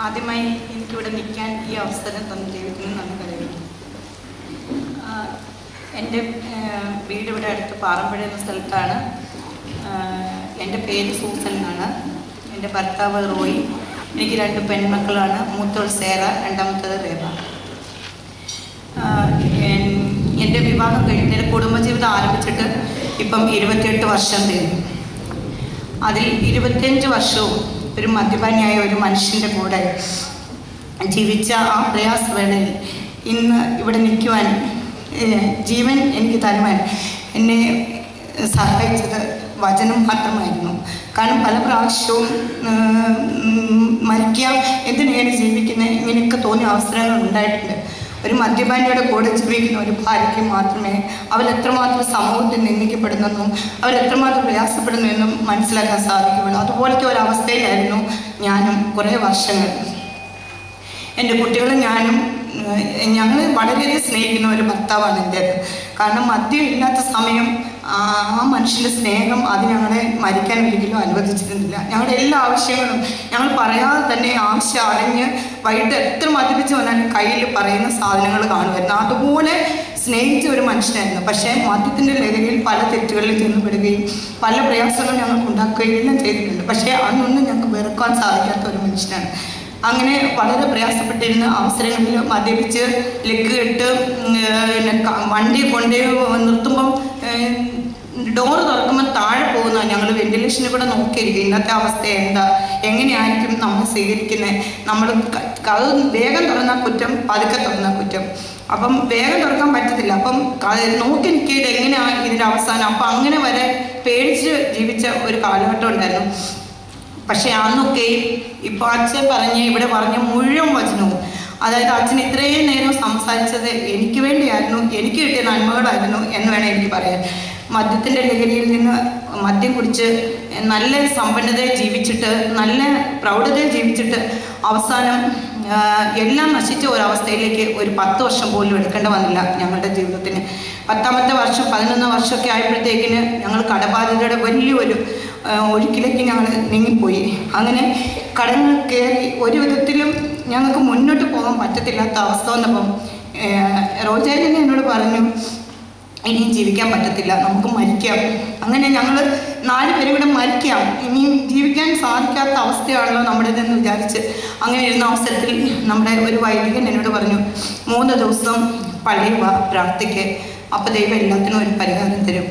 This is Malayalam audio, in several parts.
ആദ്യമായി എനിക്കിവിടെ നിൽക്കാൻ ഈ അവസരം തന്ന ദൈവത്തിന് നന്ദി പറയുന്നു. എൻ്റെ വീട് ഇവിടെ അടുത്ത് പാറമ്പുഴ എന്ന സ്ഥലത്താണ്. എൻ്റെ പേര് സൂസൻ എന്നാണ്. എൻ്റെ ഭർത്താവ് റോയി. എനിക്ക് 2 പെൺമക്കളാണ്. മൂത്തവൾ സേറ, രണ്ടാമത്തത് റേവ. എൻ്റെ വിവാഹം കഴിഞ്ഞ് എൻ്റെ കുടുംബജീവിതം ആരംഭിച്ചിട്ട് ഇപ്പം 28 വർഷം കഴിഞ്ഞു. അതിൽ 25 വർഷവും ഒരു മദ്യപാനിയായ ഒരു മനുഷ്യൻ്റെ കൂടെ ജീവിച്ച ആ പ്രയാസവേളയിൽ ഇന്ന് ഇവിടെ നിൽക്കുവാൻ ജീവൻ എനിക്ക് തരുവാൻ എന്നെ സഹായിച്ചത് വചനം മാത്രമായിരുന്നു. കാരണം പല പ്രാവശ്യവും മരിക്കാം, എന്തിനാണ് ജീവിക്കുന്നത്, ഇങ്ങനെയൊക്കെ തോന്നിയ അവസരങ്ങൾ ഉണ്ടായിട്ടുണ്ട്. ഒരു മദ്യപാനിയുടെ കൂടെ ജീവിക്കുന്ന ഒരു ഭാര്യയ്ക്ക് മാത്രമേ അവരെത്രമാത്രം സമൂഹത്തിൽ നിന്ദിക്കപ്പെടുന്നെന്നും അവരെത്രമാത്രം പ്രയാസപ്പെടുന്നുവെന്നും മനസ്സിലാക്കാൻ സാധിക്കുകയുള്ളൂ. അതുപോലത്തെ ഒരവസ്ഥയിലായിരുന്നു ഞാനും കുറേ വർഷങ്ങൾ. എൻ്റെ കുട്ടികളും ഞാനും ഞങ്ങൾ വളരെയധികം സ്നേഹിക്കുന്ന ഒരു ഭർത്താവാണ് എൻ്റേത്. കാരണം മദ്യം ഇല്ലാത്ത സമയം ആ മനുഷ്യൻ്റെ സ്നേഹം അത് ഞങ്ങളെ മരിക്കാൻ ഒരിക്കലും അനുവദിച്ചിരുന്നില്ല. ഞങ്ങളുടെ എല്ലാ ആവശ്യങ്ങളും ഞങ്ങൾ പറയാതെ തന്നെ ആവശ്യം അറിഞ്ഞ് വൈകിട്ട് എത്ര മദ്യപിച്ച് വന്നാലും കയ്യിൽ പറയുന്ന സാധനങ്ങൾ കാണുമായിരുന്നു. അതുപോലെ സ്നേഹിച്ച ഒരു മനുഷ്യനായിരുന്നു. പക്ഷേ മദ്യത്തിൻ്റെ ലഹരിയിൽ പല തെറ്റുകളിൽ ചെന്നുപെടുകയും പല പ്രയാസങ്ങളും ഞങ്ങൾക്ക് ഉണ്ടാക്കുകയും എല്ലാം ചെയ്തിട്ടുണ്ട്. പക്ഷേ അതൊന്നും ഞങ്ങൾക്ക് വെറുക്കാൻ സാധിക്കാത്ത ഒരു മനുഷ്യനാണ്. അങ്ങനെ വളരെ പ്രയാസപ്പെട്ടിരുന്ന അവസരങ്ങളിൽ മദ്യപിച്ച് ലെഗ് കെട്ട് വണ്ടി കൊണ്ടേ നിർത്തുമ്പം ഡോറ് തുറക്കുമ്പോൾ താഴെ പോകുന്ന ഞങ്ങൾ വെന്റിലേഷനിൽ കൂടെ നോക്കിയിരിക്കും. ഇന്നത്തെ അവസ്ഥ എന്താ, എങ്ങനെയായിരിക്കും നമ്മൾ സ്വീകരിക്കുന്നത്. നമ്മൾ വേഗം തുറന്നാൽ കുറ്റം, പതുക്കെ തുറന്നാൽ കുറ്റം. അപ്പം വേഗം തുറക്കാൻ പറ്റത്തില്ല. അപ്പം നോക്കി നിൽക്കിയത് എങ്ങനെയാണ് ഇതിൻ്റെ അവസാനം. അപ്പം അങ്ങനെ വരെ പേടിച്ച് ജീവിച്ച ഒരു കാലഘട്ടം ഉണ്ടായിരുന്നു. പക്ഷേ അന്നൊക്കെയും ഇപ്പോൾ അച്ഛൻ ഇവിടെ പറഞ്ഞ മുഴുവൻ വചനവും, അതായത് അച്ഛൻ ഇത്രയും നേരം സംസാരിച്ചത് എനിക്ക് വേണ്ടിയായിരുന്നു, എനിക്ക് കിട്ടിയ നന്മകളായിരുന്നു എന്ന് വേണം എനിക്ക് പറയാൻ. മദ്യത്തിൻ്റെ ലഹരിയിൽ നിന്ന് മദ്യം കുടിച്ച് നല്ല സമ്പന്നതയെ ജീവിച്ചിട്ട് നല്ല പ്രൗഢതയെ ജീവിച്ചിട്ട് അവസാനം എല്ലാം നശിച്ച ഒരവസ്ഥയിലേക്ക് ഒരു 10 വർഷം പോലും എടുക്കേണ്ട വന്നില്ല ഞങ്ങളുടെ ജീവിതത്തിന്. 10ാമത്തെ വർഷം 11 വർഷമൊക്കെ ആയപ്പോഴത്തേക്കിന് ഞങ്ങൾ കടബാധ്യതയുടെ വലിയൊരു ഒഴുക്കിലേക്ക് ഞങ്ങൾ നീങ്ങിപ്പോയി. അങ്ങനെ കടങ്ങൾ കയറി ഒരു വിധത്തിലും ഞങ്ങൾക്ക് മുന്നോട്ട് പോകാൻ പറ്റത്തില്ലാത്ത അവസ്ഥ വന്നപ്പം റോജാലിനെ എന്നോട് പറഞ്ഞു, ഇനിയും ജീവിക്കാൻ പറ്റത്തില്ല, നമുക്ക് മരിക്കാം. അങ്ങനെ ഞങ്ങൾ 4 പേരും കൂടെ മരിക്കാം, ഇനിയും ജീവിക്കാൻ സാധിക്കാത്ത അവസ്ഥയാണല്ലോ നമ്മുടേതെന്ന് വിചാരിച്ച് അങ്ങനെ ഇരുന്ന അവസരത്തിൽ നമ്മുടെ ഒരു വൈദികൻ എന്നോട് പറഞ്ഞു, 3 ദിവസം പള്ളിയിൽ പ്രാർത്ഥിക്ക്, അപ്പോൾ ദൈവം എല്ലാത്തിനും ഒരു പരിഹാരം തരും.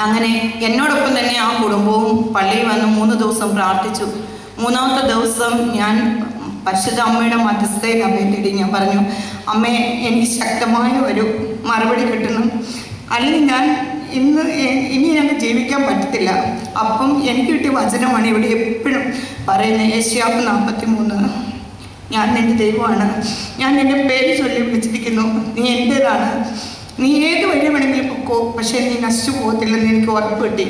അങ്ങനെ എന്നോടൊപ്പം തന്നെ ആ കുടുംബവും പള്ളിയിൽ വന്ന് 3 ദിവസം പ്രാർത്ഥിച്ചു. 3ാമത്തെ ദിവസം ഞാൻ പരിശുദ്ധ അമ്മയുടെ മധ്യസ്ഥയിൽ അമ്മയെ തേടി ഞാൻ പറഞ്ഞു, അമ്മേ എനിക്ക് ശക്തമായ ഒരു മറുപടി കിട്ടണം, അല്ലെങ്കിൽ ഞാൻ ഇനി ഞങ്ങൾക്ക് ജീവിക്കാൻ പറ്റത്തില്ല. അപ്പം എനിക്ക് കിട്ടിയ വചനമാണ് ഇവിടെ എപ്പോഴും പറയുന്നത്. യേശയ്യാവ് 43, ഞാൻ നിൻ്റെ ദൈവമാണ്, ഞാൻ നിൻ്റെ പേര് ചൊല്ലി വിളിച്ചിരിക്കുന്നു, നീ എൻ്റേതാണ്, നീ ഏത് വഴി വേണമെങ്കിലും പൊക്കോ, പക്ഷേ നീ നശിച്ചു പോകത്തില്ലെന്ന് എനിക്ക് ഉറപ്പ് കിട്ടി.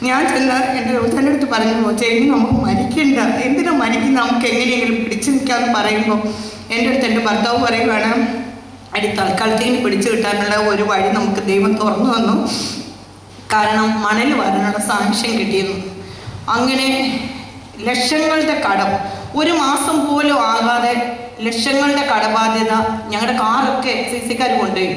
ഞാൻ ചെന്ന് എൻ്റെ റോജാൻ്റെ അടുത്ത് പറഞ്ഞു, റോജ ഇനി നമുക്ക് മരിക്കണ്ട, എന്തിനാ മരിക്കുന്ന, നമുക്ക് എങ്ങനെയെങ്കിലും പിടിച്ചു നിൽക്കാമെന്ന് പറയുമ്പോൾ എൻ്റെ അടുത്ത് എൻ്റെ ഭർത്താവ് പറയുകയാണ്, അടി തൽക്കാലത്തേക്ക് പിടിച്ചു കിട്ടാനുള്ള ഒരു വഴി നമുക്ക് ദൈവം തുറന്നു തന്നു, കാരണം മണൽ വരാനുള്ള സാങ്ഷൻ കിട്ടിയിരുന്നു. അങ്ങനെ ലക്ഷങ്ങളുടെ കടം, 1 മാസം പോലും ആകാതെ ലക്ഷങ്ങളുടെ കടബാധ്യത ഞങ്ങളുടെ കാറൊക്കെ എക്സൈസുകാർ കൊണ്ടുപോയി.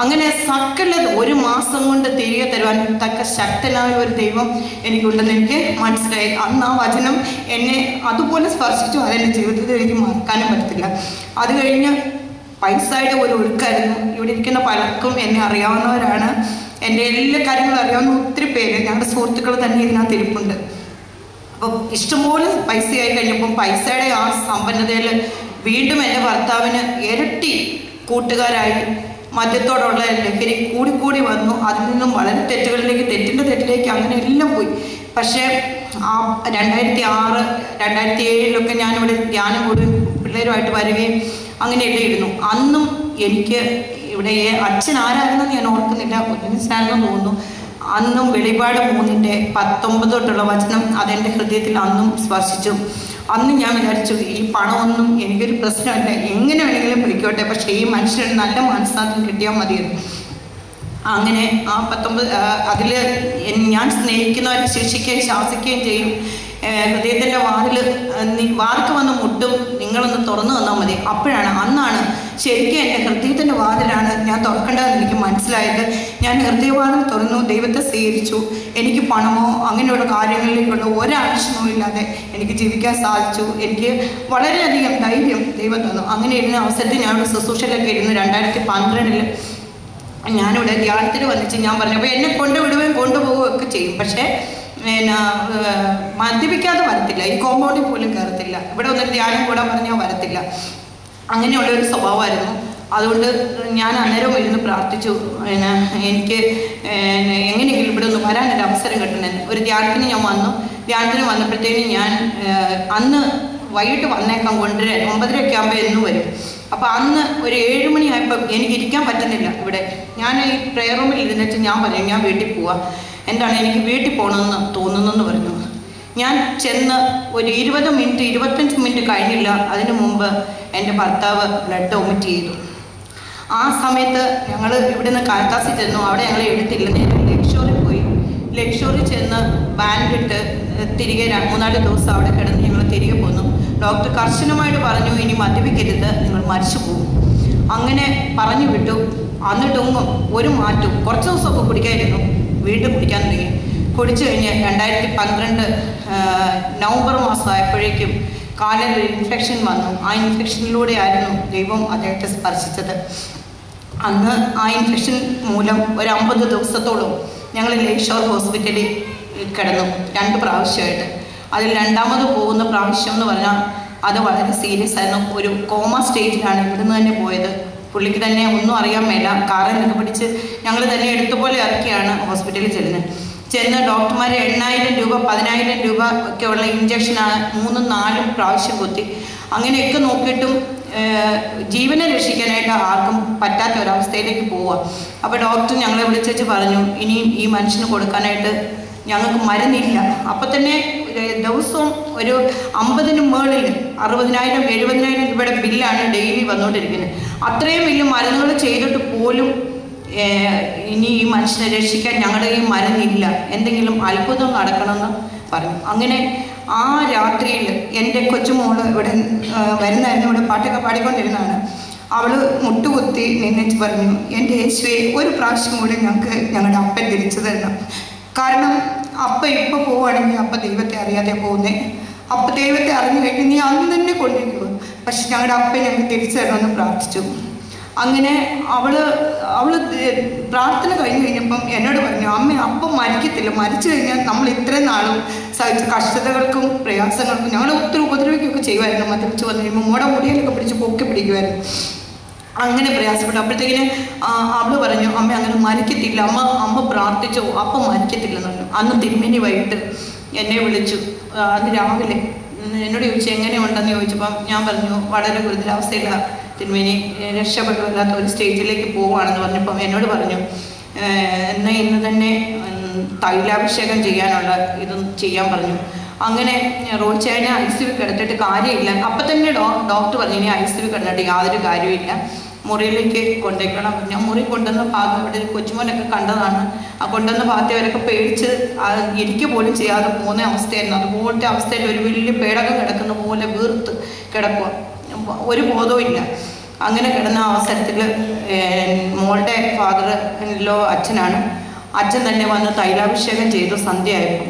അങ്ങനെ സകലത് 1 മാസം കൊണ്ട് തിരികെ തരുവാൻ തക്ക ശക്തനായ ഒരു ദൈവം എനിക്കുണ്ടെന്ന് എനിക്ക് മനസ്സിലായി. അന്ന് ആ വചനം എന്നെ അതുപോലെ സ്പർശിച്ചു. അതെൻ്റെ ജീവിതത്തിൽ എനിക്ക് മറക്കാനും പറ്റത്തില്ല. അത് കഴിഞ്ഞ് പൈസയുടെ ഒരു ഒഴുക്കായിരുന്നു. ഇവിടെ ഇരിക്കുന്ന പലർക്കും എന്നെ അറിയാവുന്നവരാണ്, എൻ്റെ എല്ലാ കാര്യങ്ങളും അറിയാവുന്ന ഒത്തിരി പേര് ഞങ്ങളുടെ സുഹൃത്തുക്കൾ തന്നെ ഇതിനകത്ത് ഇരിപ്പുണ്ട്. അപ്പം ഇഷ്ടംപോലെ പൈസയായി കഴിഞ്ഞപ്പം പൈസയുടെ ആ സമ്പന്നതയിൽ വീണ്ടും എൻ്റെ ഭർത്താവിന് ഇരട്ടി കൂട്ടുകാരായി മദ്യത്തോടുള്ള ലഹരി കൂടിക്കൂടി വന്നു. അതിൽ നിന്നും വളരെ തെറ്റിൻ്റെ തെറ്റിലേക്ക് അങ്ങനെ എല്ലാം പോയി. പക്ഷേ ആ 2006, 2007 ഞാനിവിടെ ധ്യാനം കൂടി പിള്ളേരുമായിട്ട് വരികയും അങ്ങനെയൊക്കെ ഇരുന്നു. അന്നും എനിക്ക് ഇവിടെ അച്ഛൻ ആരായിരുന്നെന്ന് ഞാൻ ഓർക്കുന്നില്ല, ഒന്നിച്ചാണെന്ന് തോന്നുന്നു. അന്നും വെളിപാട് 3:19 തൊട്ടുള്ള വചനം അതെൻ്റെ ഹൃദയത്തിൽ അന്നും സ്പർശിച്ചു. അന്ന് ഞാൻ വിചാരിച്ചു, ഈ പണമൊന്നും എനിക്കൊരു പ്രശ്നമല്ല, എങ്ങനെ വേണമെങ്കിലും പിടിക്കോട്ടെ, പക്ഷേ ഈ മനുഷ്യന് നല്ല മനസ്സാന്തരം കിട്ടിയാൽ മതിയായിരുന്നു. അങ്ങനെ ആ 19 അതിൽ ഞാൻ സ്നേഹിക്കുന്നവരെ ശിക്ഷിക്കുകയും ശാസിക്കുകയും ചെയ്യും. ഹൃദയത്തിൻ്റെ വാതിൽ വന്ന് മുട്ടും, നിങ്ങളൊന്ന് തുറന്നു തന്നാൽ മതി. അന്നാണ് ശരിക്കും എൻ്റെ ഹൃദയത്തിൻ്റെ വാതിലാണ് ഞാൻ തുറക്കേണ്ടതെന്ന് എനിക്ക് മനസ്സിലായത്. ഞാൻ ഹൃദയവാതിൽ തുറന്നു, ദൈവത്തെ സ്വീകരിച്ചു. എനിക്ക് പണമോ അങ്ങനെയുള്ള കാര്യങ്ങളിലേക്കുള്ള ഒരാവശ്യമോ ഇല്ലാതെ എനിക്ക് ജീവിക്കാൻ സാധിച്ചു. എനിക്ക് വളരെയധികം ധൈര്യം ദൈവം തന്നു. അങ്ങനെ ഇരുന്ന അവസരത്തിൽ ഞാനിവിടെ ശുശ്രൂഷയിലൊക്കെ ഇരുന്ന് 2012 ഞാനിവിടെ ധ്യാനത്തിന് വന്നിച്ച് ഞാൻ പറഞ്ഞു. അപ്പോൾ എന്നെ കൊണ്ടുവിടുകയും കൊണ്ടുപോവുകയും ഒക്കെ ചെയ്യും. പക്ഷേ മദ്യപിക്കാതെ വരത്തില്ല, ഈ കോമ്പൗണ്ടിൽ പോലും കയറത്തില്ല. ഇവിടെ ഒന്നൊരു ധ്യാനം കൂടാൻ പറഞ്ഞാൽ വരത്തില്ല. അങ്ങനെയുള്ളൊരു സ്വഭാവമായിരുന്നു. അതുകൊണ്ട് ഞാൻ അന്നേരവും ഇരുന്ന് പ്രാർത്ഥിച്ചു, എനിക്ക് എങ്ങനെയെങ്കിലും ഇവിടെ ഒന്ന് വരാനൊരു അവസരം കിട്ടണമെന്ന്. ഒരു ധ്യാനത്തിന് ഞാൻ വന്നു. ധ്യാനത്തിന് വന്നപ്പോഴത്തേനും ഞാൻ അന്ന് വൈകിട്ട് വന്നേക്കാം, കൊണ്ടുവരാൻ 9:30 ആകുമ്പോൾ എന്നും വരും. അപ്പോൾ അന്ന് ഒരു 7 മണിയായപ്പോൾ എനിക്ക് ഇരിക്കാൻ പറ്റുന്നില്ല ഇവിടെ. ഞാൻ ഈ പ്രെയർ റൂമിൽ ഇരുന്നിട്ട് ഞാൻ പറയും, ഞാൻ വീട്ടിൽ പോവാം, എന്താണ് എനിക്ക് വീട്ടിൽ പോകണമെന്ന് തോന്നുന്നെന്ന് പറഞ്ഞു. ഞാൻ ചെന്ന് ഒരു 20 മിനിറ്റ് 25 മിനിറ്റ് കഴിഞ്ഞില്ല, അതിനു മുമ്പ് എൻ്റെ ഭർത്താവ് ബ്ലഡ് വൊമിറ്റ് ചെയ്തു. ആ സമയത്ത് ഞങ്ങൾ ഇവിടുന്ന് കാൽത്താസിൽ ചെന്നു. അവിടെ ഞങ്ങൾ എടുത്തില്ല, നേരെ ലക്ഷോറിൽ പോയി. ലക്ഷോറിൽ ചെന്ന് ബാൻഡിട്ട് തിരികെ 3-4 ദിവസം അവിടെ കിടന്ന് ഞങ്ങൾ തിരികെ പോന്നു. ഡോക്ടർ കർശനമായിട്ട് പറഞ്ഞു, ഇനി മദ്യപിക്കരുത്, നിങ്ങൾ മരിച്ചു പോകും. അങ്ങനെ പറഞ്ഞു വിട്ടു. എന്നിട്ടൊന്നും ഒരു മാറ്റവും, കുറച്ച് ദിവസമൊക്കെ കുടിക്കായിരുന്നു, വീണ്ടും കുടിക്കാൻ തുടങ്ങി. കുടിച്ചു കഴിഞ്ഞ് 2012 നവംബർ മാസമായപ്പോഴേക്കും കാലിൽ ഒരു ഇൻഫെക്ഷൻ വന്നു. ആ ഇൻഫെക്ഷനിലൂടെ ആയിരുന്നു ദൈവം അദ്ദേഹത്തെ സ്പർശിച്ചത്. അന്ന് ആ ഇൻഫെക്ഷൻ മൂലം ഒരു 50 ദിവസത്തോളം ഞങ്ങൾ ലേക്ഷോർ ഹോസ്പിറ്റലിൽ കിടന്നു, 2 പ്രാവശ്യമായിട്ട്. അതിൽ 2ാമത് പോകുന്ന പ്രാവശ്യം എന്ന് പറഞ്ഞാൽ അത് വളരെ സീരിയസ് ആയിരുന്നു. ഒരു കോമ സ്റ്റേജിലാണ് ഇവിടുന്ന് തന്നെ പോയത്. പുള്ളിക്ക് തന്നെ ഒന്നും അറിയാൻ മേല, കാറിലൊക്കെ പിടിച്ച് ഞങ്ങൾ തന്നെ എടുത്തുപോലെ ഇറക്കിയാണ് ഹോസ്പിറ്റലിൽ ചെന്ന് ഡോക്ടർമാർ 8,000 രൂപ 10,000 രൂപ ഒക്കെ ഉള്ള ഇഞ്ചക്ഷനാണ് 3-4 പ്രാവശ്യം കുത്തി. അങ്ങനെയൊക്കെ നോക്കിയിട്ടും ജീവനെ രക്ഷിക്കാനായിട്ട് ആർക്കും പറ്റാത്ത ഒരവസ്ഥയിലേക്ക് പോവുക. അപ്പോൾ ഡോക്ടർ ഞങ്ങളെ വിളിച്ചു പറഞ്ഞു, ഇനിയും ഈ മനുഷ്യന് കൊടുക്കാനായിട്ട് ഞങ്ങൾക്ക് മരുന്നില്ല. അപ്പം തന്നെ ദിവസവും ഒരു 50-ന് മുകളിൽ 60,000-70,000 രൂപയുടെ ബില്ലാണ് ഡെയിലി വന്നുകൊണ്ടിരിക്കുന്നത്. അത്രയും വലിയ മരുന്നുകൾ ചെയ്തിട്ട് പോലും ഇനി ഈ മനുഷ്യനെ രക്ഷിക്കാൻ ഞങ്ങളുടെ ഈ മരുന്നില്ല, എന്തെങ്കിലും അത്ഭുതം നടക്കണമെന്ന് പറഞ്ഞു. അങ്ങനെ ആ രാത്രിയിൽ എൻ്റെ കൊച്ചുമോള് ഇവിടെ വരുന്നായിരുന്നു, ഇവിടെ പാട്ടൊക്കെ പാടിക്കൊണ്ടിരുന്നതാണ്. അവൾ മുട്ടുകുത്തി നിന്നിച്ച് പറഞ്ഞു, എൻ്റെ യേശുവേ, ഒരു പ്രാവശ്യം കൂടി ഞങ്ങൾക്ക് ഞങ്ങളുടെ അപ്പൻ തിരിച്ചു തരണം. കാരണം അപ്പ ഇപ്പോൾ പോവുകയാണെങ്കിൽ അപ്പ ദൈവത്തെ അറിയാതെ പോകുന്നേ. അപ്പ ദൈവത്തെ അറിഞ്ഞു കഴിഞ്ഞ് നീ അന്ന് തന്നെ കൊണ്ടിരിക്കുക, പക്ഷെ ഞങ്ങളുടെ അപ്പ ഞങ്ങൾക്ക് തിരിച്ചു തരണമെന്ന് പ്രാർത്ഥിച്ചു. അങ്ങനെ അവള് പ്രാർത്ഥന കഴിഞ്ഞ് കഴിഞ്ഞപ്പം എന്നോട് പറഞ്ഞു, അമ്മ അപ്പം മരിക്കത്തില്ല, മരിച്ചു കഴിഞ്ഞാൽ നമ്മൾ ഇത്രയും നാളും സഹിച്ച കഷ്ടതകൾക്കും പ്രയാസങ്ങൾക്കും ഞങ്ങൾ ഒത്തിരി ഉപദ്രവിക്കുകയൊക്കെ ചെയ്യുമായിരുന്നു. മദ്യപിച്ച് വന്നു കഴിയുമ്പോൾ മോടെ മുടിയിലൊക്കെ പിടിച്ച് പൊക്കി പിടിക്കുമായിരുന്നു. അങ്ങനെ പ്രയാസപ്പെട്ടു. അപ്പോഴത്തേക്കിന് അവള് പറഞ്ഞു, അമ്മ അങ്ങനെ മരിക്കത്തില്ല, അമ്മ പ്രാർത്ഥിച്ചോ, അപ്പം മരിക്കത്തില്ലെന്ന് പറഞ്ഞു. അന്ന് തിരുമേനി വൈകിട്ട് എന്നെ വിളിച്ചു. അന്ന് രാവിലെ എന്നോട് ചോദിച്ചു എങ്ങനെയുണ്ടെന്ന് ചോദിച്ചപ്പം ഞാൻ പറഞ്ഞു, വളരെ ഗുരുതരാവസ്ഥയിലാണ് തിരുമേനി, രക്ഷപ്പെടുവല്ലാത്ത ഒരു സ്റ്റേജിലേക്ക് പോവുകയാണെന്ന് പറഞ്ഞപ്പം എന്നോട് പറഞ്ഞു, എന്നാൽ ഇന്ന് തന്നെ തൈലാഭിഷേകം ചെയ്യാനുള്ള ഇതും ചെയ്യാൻ പറഞ്ഞു. അങ്ങനെ റോഡ്ചേനെ ICU കിടത്തിട്ട് കാര്യമില്ല. അപ്പം തന്നെ ഡോക്ടർ പറഞ്ഞു, ഇനി ICU കിടന്നിട്ട് യാതൊരു കാര്യമില്ല, മുറിയിലേക്ക് കൊണ്ടുവയ്ക്കണം. ഞാൻ മുറി കൊണ്ടുവന്ന ഭാഗം ഇവിടെ കൊച്ചുമോനൊക്കെ കണ്ടതാണ്. ആ കൊണ്ടുവന്ന ഭാഗത്തെ അവരൊക്കെ പേടിച്ച് ഇരിക്കുക പോലും ചെയ്യാതെ പോകുന്ന അവസ്ഥയായിരുന്നു. അതുപോലത്തെ അവസ്ഥയിൽ ഒരു വലിയ പേടകം കിടക്കുന്ന പോലെ വീർത്ത് കിടക്കുക, ഒരു ബോധവും ഇല്ല. അങ്ങനെ കിടന്ന അവസരത്തിൽ മോളുടെ ഫാദറിലോ അച്ഛനാണ്, അച്ഛൻ തന്നെ വന്ന് തൈലാഭിഷേകം ചെയ്തു. സന്ധ്യയായപ്പോൾ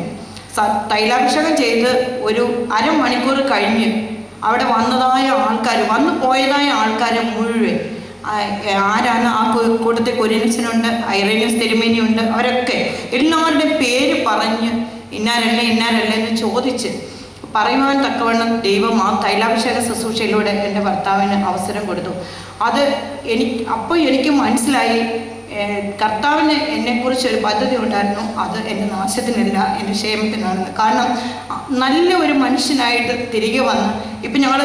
തൈലാഭിഷേകം ചെയ്ത് ഒരു അരമണിക്കൂർ കഴിഞ്ഞ് അവിടെ വന്നതായ ആൾക്കാർ, വന്നു പോയതായ ആൾക്കാരെ മുഴുവൻ ആരാണ് ആ കൂട്ടത്തിൽ കൊരിയൻസിനുണ്ട്, ഐറേനിയസ് തിരുമേനിയുണ്ട്, അവരൊക്കെ എല്ലാവരുടെയും പേര് പറഞ്ഞ് ഇന്നാരല്ലേ എന്ന് ചോദിച്ച് പറയുവാൻ തക്കവണ്ണം ദൈവം ആ തൈലാഭിഷേക ശുശ്രൂഷയിലൂടെ എൻ്റെ ഭർത്താവിന് അവസരം കൊടുത്തു. അത് എനിക്ക് മനസ്സിലായി, കർത്താവിന് എന്നെക്കുറിച്ചൊരു പദ്ധതി ഉണ്ടായിരുന്നു. അത് എൻ്റെ നാശത്തിനല്ല, എൻ്റെ ക്ഷേമത്തിനാണെന്ന്. കാരണം നല്ല ഒരു മനുഷ്യനായിട്ട് തിരികെ വന്ന് ഇപ്പം ഞങ്ങൾ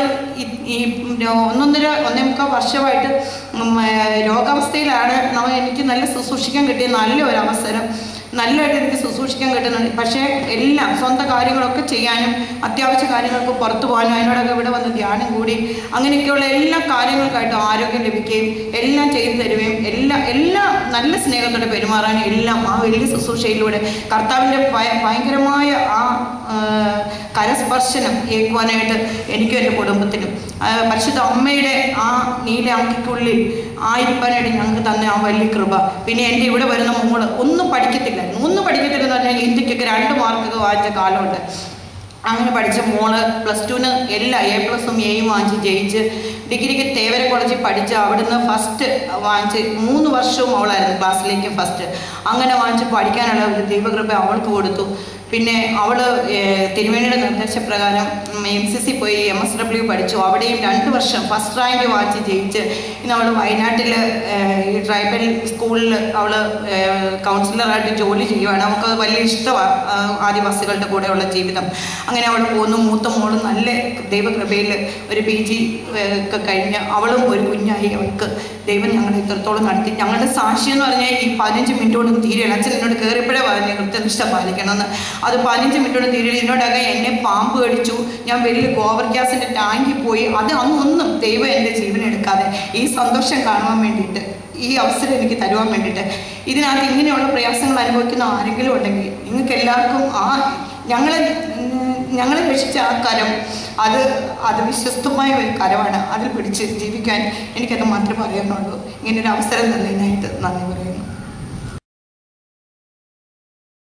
ഈ 1.5 വർഷമായിട്ട് രോഗാവസ്ഥയിലാണ്. എനിക്ക് നല്ല ശുശ്രൂഷിക്കാൻ കിട്ടിയ നല്ല ഒരു അവസരം, നല്ലതായിട്ട് എനിക്ക് ശുശ്രൂഷിക്കാൻ കിട്ടുന്നുണ്ട്. പക്ഷേ എല്ലാം സ്വന്തം കാര്യങ്ങളൊക്കെ ചെയ്യാനും അത്യാവശ്യ കാര്യങ്ങൾക്ക് പുറത്തു പോകാനും അതിനോടൊക്കെ ഇവിടെ വന്ന് ധ്യാനം കൂടി അങ്ങനെയൊക്കെയുള്ള എല്ലാ കാര്യങ്ങൾക്കായിട്ടും ആരോഗ്യം ലഭിക്കുകയും എല്ലാം ചെയ്തു തരുകയും എല്ലാം നല്ല സ്നേഹത്തോടെ പെരുമാറാനും എല്ലാം ആ വലിയ ശുശ്രൂഷയിലൂടെ കർത്താവിൻ്റെ ഭയങ്കരമായ ആ കരസ്പർശനം ഏൽക്കുവാനായിട്ട് എനിക്കും എൻ്റെ കുടുംബത്തിനും പരിശുദ്ധ അമ്മയുടെ ആ നീല അങ്കിക്കുള്ളിൽ ആയിരിക്കാനായിട്ട് ഞങ്ങൾക്ക് തന്നെ ആ വലിയ കൃപ. പിന്നെ എൻ്റെ ഇവിടെ വരുന്ന മോള് ഒന്നും പഠിക്കത്തില്ലെന്ന് പറഞ്ഞാൽ ഇന്ത്യക്കൊക്കെ 2 മാർക്കൊക്കെ വാങ്ങിച്ച കാലമുണ്ട്. അങ്ങനെ പഠിച്ച മോള് +2-ന് എല്ലാ A+ഉം Aയും വാങ്ങിച്ച് ജയിച്ച് ഡിഗ്രിക്ക് തേവര കോളേജിൽ പഠിച്ച് അവിടുന്ന് ഫസ്റ്റ് വാങ്ങിച്ച് 3 വർഷവും അവളായിരുന്നു ക്ലാസ്സിലേക്ക് ഫസ്റ്റ്. അങ്ങനെ വാങ്ങിച്ച് പഠിക്കാനുള്ള ഒരു ദൈവകൃപ അവൾക്ക് കൊടുത്തു. പിന്നെ അവൾ തിരുമേനിയുടെ നിർദ്ദേശപ്രകാരം MCC പോയി MSW പഠിച്ചു. അവിടെയും 2 വർഷം ഫസ്റ്റ് റാങ്ക് വാങ്ങിച്ച് ജയിച്ച് ഇന്ന് അവൾ വയനാട്ടിൽ ഈ ട്രൈബൽ സ്കൂളിൽ അവൾ കൗൺസിലറായിട്ട് ജോലി ചെയ്യുവാണ്. നമുക്ക് വലിയ ഇഷ്ടമാണ് ആദിവാസികളുടെ കൂടെയുള്ള ജീവിതം. അങ്ങനെ അവൾ പോകുന്നു. മൂത്ത മോളും നല്ല ദൈവകൃപയിൽ ഒരു PG ഒക്കെ കഴിഞ്ഞ് അവളും ഒരു കുഞ്ഞായി. അവൾക്ക് ദൈവം ഞങ്ങളെ ഇത്രത്തോളം നടത്തി. ഞങ്ങളുടെ സാക്ഷി എന്ന് പറഞ്ഞാൽ ഈ 15 മിനിറ്റോടും തീരെയാണ്. അച്ഛൻ എന്നോട് കയറിയപ്പോഴേ പറഞ്ഞ് കൃത്യനിഷ്ഠ പാലിക്കണമെന്ന്. അത് 15 മിനിറ്റോടും തീരെ. എന്നോടൊക്കെ എന്നെ പാമ്പ് കടിച്ചു, ഞാൻ വലിയ ഗോവർ ഗ്യാസിൻ്റെ ടാങ്കിൽ പോയി. അത് അന്നൊന്നും ദൈവം എൻ്റെ ജീവനെടുക്കാതെ ഈ സന്തോഷം കാണുവാൻ വേണ്ടിയിട്ട്, ഈ അവസരം എനിക്ക് തരുവാൻ വേണ്ടിയിട്ട്, ഇതിനകത്ത് ഇങ്ങനെയുള്ള പ്രയാസങ്ങൾ അനുഭവിക്കുന്ന ആരെങ്കിലും ഉണ്ടെങ്കിൽ നിങ്ങൾക്ക് എല്ലാവർക്കും ഞങ്ങളെ രക്ഷിച്ച ആ കരം അത് വിശ്വസ്തമായ ഒരു കരമാണ്. അതിൽ പിടിച്ച് ജീവിക്കാൻ എനിക്കത് മാത്രമേ പറയാനുള്ളൂ. ഇങ്ങനൊരു അവസരം തന്നതിനായിട്ട് നന്ദി പറയുന്നു.